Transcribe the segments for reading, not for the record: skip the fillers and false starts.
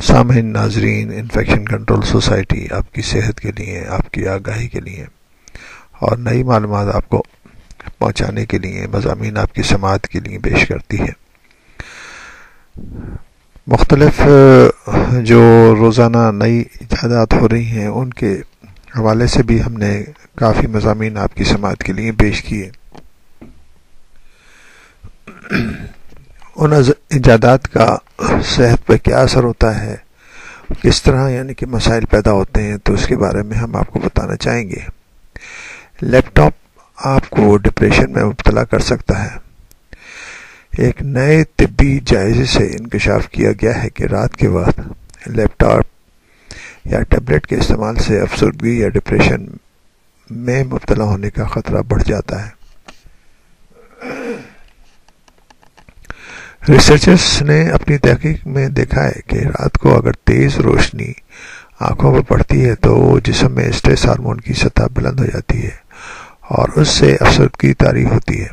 سامعین ناظرین، infection control society آپ کی صحت کے لیے، آپ کی آگاہی کے لیے اور نئی معلومات آپ کو پہنچانے کے لیے مضامین آپ کی سماعت کے لیے پیش کرتی ہے۔ مختلف جو روزانہ نئی ایجادات ہو رہی ہیں ان کے حوالے سے بھی ہم نے کافی مضامین آپ کی سماعت کے لیے پیش کیے۔ ان ایجادات کا صحت پہ کیا اثر ہوتا ہے، کس طرح یعنی کہ مسائل پیدا ہوتے ہیں، تو اس کے بارے میں ہم آپ کو بتانا چاہیں گے۔ لیپ ٹاپ آپ کو ڈپریشن میں مبتلا کر سکتا ہے۔ ایک نئے طبی جائزے سے انکشاف کیا گیا ہے کہ رات کے وقت لیپ ٹاپ یا ٹیبلٹ کے استعمال سے افسردگی یا ڈپریشن میں مبتلا ہونے کا خطرہ بڑھ جاتا ہے۔ ریسرچرز نے اپنی تحقیق میں دیکھا ہے کہ رات کو اگر تیز روشنی آنکھوں پر پڑتی ہے تو جسم میں اسٹریس ہارمون کی سطح بلند ہو جاتی ہے اور اس سے افسردگی طاری ہوتی ہے،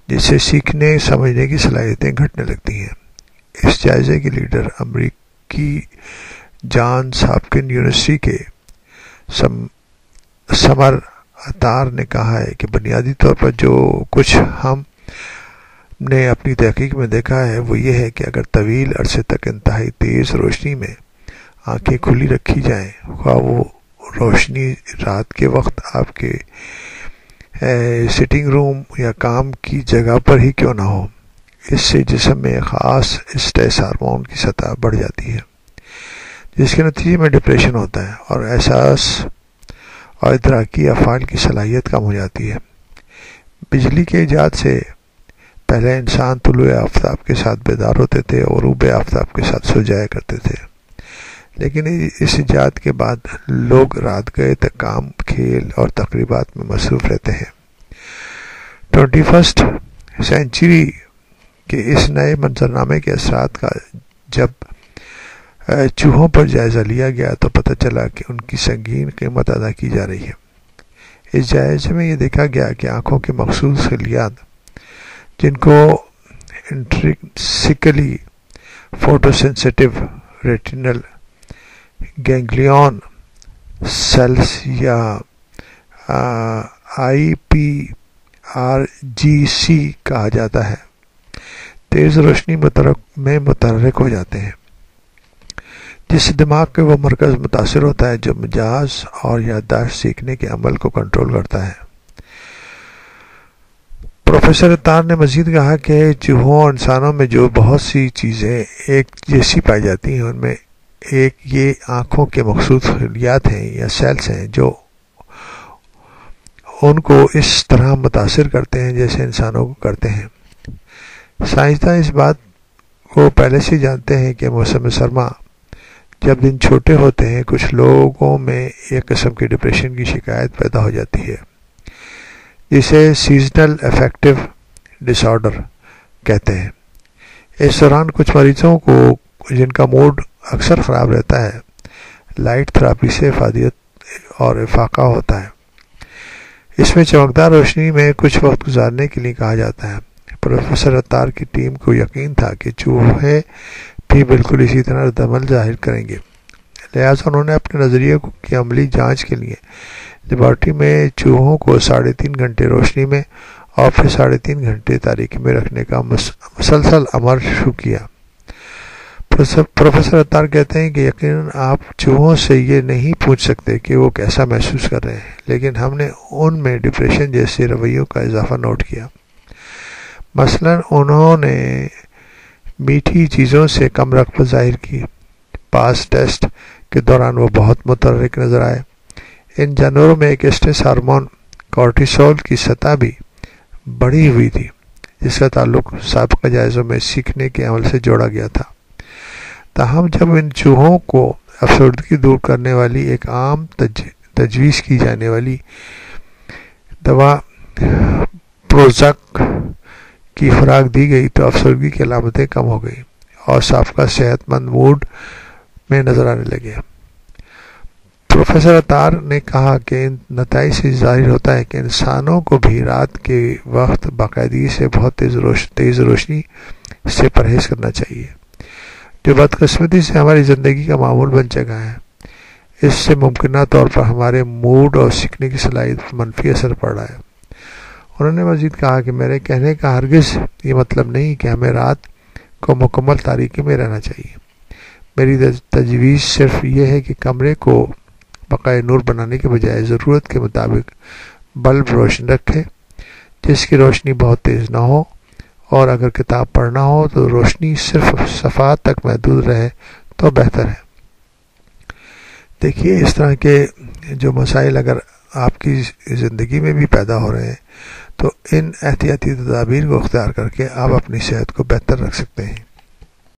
جس سے سیکھنے سمجھنے کی صلاحیتیں گھٹنے لگتی ہیں۔ اس جائزے کے لیڈر امریکی جانس ہاپکن یونیورسٹی کے سمر اتار نے کہا ہے کہ بنیادی طور پر جو کچھ ہم نے اپنی تحقیق میں دیکھا ہے وہ یہ ہے کہ اگر طویل عرصے تک انتہائی تیز روشنی میں آنکھیں کھلی رکھی جائیں، خواہ وہ روشنی رات کے وقت آپ کے سٹنگ روم یا کام کی جگہ پر ہی کیوں نہ ہو، اس سے جسم میں خاص اسٹریس ہارمون کی سطح بڑھ جاتی ہے، جس کے نتیجے میں ڈپریشن ہوتا ہے اور احساس اور ادراکی افعال کی صلاحیت کم ہو جاتی ہے۔ بجلی کے ایجاد سے پہلے انسان طلوع آفتاب کے ساتھ بیدار ہوتے تھے اور غروب آفتاب کے ساتھ سو جایا کرتے تھے، لیکن اس ایجاد کے بعد لوگ رات گئے تک کام، کھیل اور تقریبات میں مصروف رہتے ہیں۔ 21 سینچری کے اس نئے منظرنامے کے اثرات کا جب چوہوں پر جائزہ لیا گیا تو پتہ چلا کہ ان کی سنگین قیمت ادا کی جا رہی ہے۔ اس جائزے میں یہ دیکھا گیا کہ آنکھوں کے مخصوص خلیات جن کو انٹرنسکلی فوٹو سینسیٹیو ریٹینل گینگلیون سیلز یا آئی پی آر جی سی کہا جاتا ہے، تیز روشنی میں متحرک ہو جاتے ہیں، جس سے دماغ کے وہ مرکز متاثر ہوتا ہے جو مجاز اور یادداشت سیکھنے کے عمل کو کنٹرول کرتا ہے۔ پروفیسر اتار نے مزید کہا کہ چوہوں اور انسانوں میں جو بہت سی چیزیں ایک جیسی پائی جاتی ہیں ان میں ایک یہ آنکھوں کے مخصوص خلیات ہیں یا سیلز ہیں جو ان کو اس طرح متاثر کرتے ہیں جیسے انسانوں کو کرتے ہیں۔ سائنسداں اس بات کو پہلے سے جانتے ہیں کہ موسم سرما جب دن چھوٹے ہوتے ہیں کچھ لوگوں میں ایک قسم کی ڈپریشن کی شکایت پیدا ہو جاتی ہے جسے سیزنل افیکٹو ڈس آرڈر کہتے ہیں۔ اس دوران کچھ مریضوں کو جن کا موڈ اکثر خراب رہتا ہے لائٹ تھراپی سے افادیت اور افاقہ ہوتا ہے۔ اس میں چمکدار روشنی میں کچھ وقت گزارنے کے لیے کہا جاتا ہے۔ پروفیسر اتار کی ٹیم کو یقین تھا کہ چوہے بھی بالکل اسی طرح رد عمل ظاہر کریں گے، لہٰذا انہوں نے اپنے نظریے کی عملی جانچ کے لیے لیبارٹری میں چوہوں کو 3.5 گھنٹے روشنی میں اور پھر 3.5 گھنٹے تاریکی میں رکھنے کا مسلسل عمل شروع کیا۔ پروفیسر اتار کہتے ہیں کہ یقیناً آپ چوہوں سے یہ نہیں پوچھ سکتے کہ وہ کیسا محسوس کر رہے ہیں، لیکن ہم نے ان میں ڈپریشن جیسے رویوں کا اضافہ نوٹ کیا۔ مثلاً انہوں نے میٹھی چیزوں سے کم رغبت ظاہر کی۔ پاس ٹیسٹ کے دوران وہ بہت متحرک نظر آئے۔ ان جانوروں میں ایک اسٹریس ہارمون کورٹیسول کی سطح بھی بڑھی ہوئی تھی جس کا تعلق سابقہ جائزوں میں سیکھنے کے عمل سے جوڑا گیا تھا۔ تاہم جب ان چوہوں کو افسردگی دور کرنے والی ایک عام تجویز کی جانے والی دوا پروزاک کی خوراک دی گئی تو افسردگی کی علامتیں کم ہو گئیں اور سابقہ صحت مند موڈ میں نظر آنے لگے۔ پروفیسر اتار نے کہا کہ ان نتائج سے ظاہر ہوتا ہے کہ انسانوں کو بھی رات کے وقت باقاعدگی سے بہت تیز روشنی سے پرہیز کرنا چاہیے۔ جو بدقسمتی سے ہماری زندگی کا معمول بن چکا ہے، اس سے ممکنہ طور پر ہمارے موڈ اور سیکھنے کی صلاحیت پر منفی اثر پڑ رہا ہے۔ انہوں نے مزید کہا کہ میرے کہنے کا ہرگز یہ مطلب نہیں کہ ہمیں رات کو مکمل تاریکی میں رہنا چاہیے۔ میری تجویز صرف یہ ہے کہ کمرے کو بقائے نور بنانے کے بجائے ضرورت کے مطابق بلب روشن رکھے، جس کی روشنی بہت تیز نہ ہو، اور اگر کتاب پڑھنا ہو تو روشنی صرف صفحات تک محدود رہے تو بہتر ہے۔ دیکھیے، اس طرح کے جو مسائل اگر آپ کی زندگی میں بھی پیدا ہو رہے ہیں تو ان احتیاطی تدابیر کو اختیار کر کے آپ اپنی صحت کو بہتر رکھ سکتے ہیں۔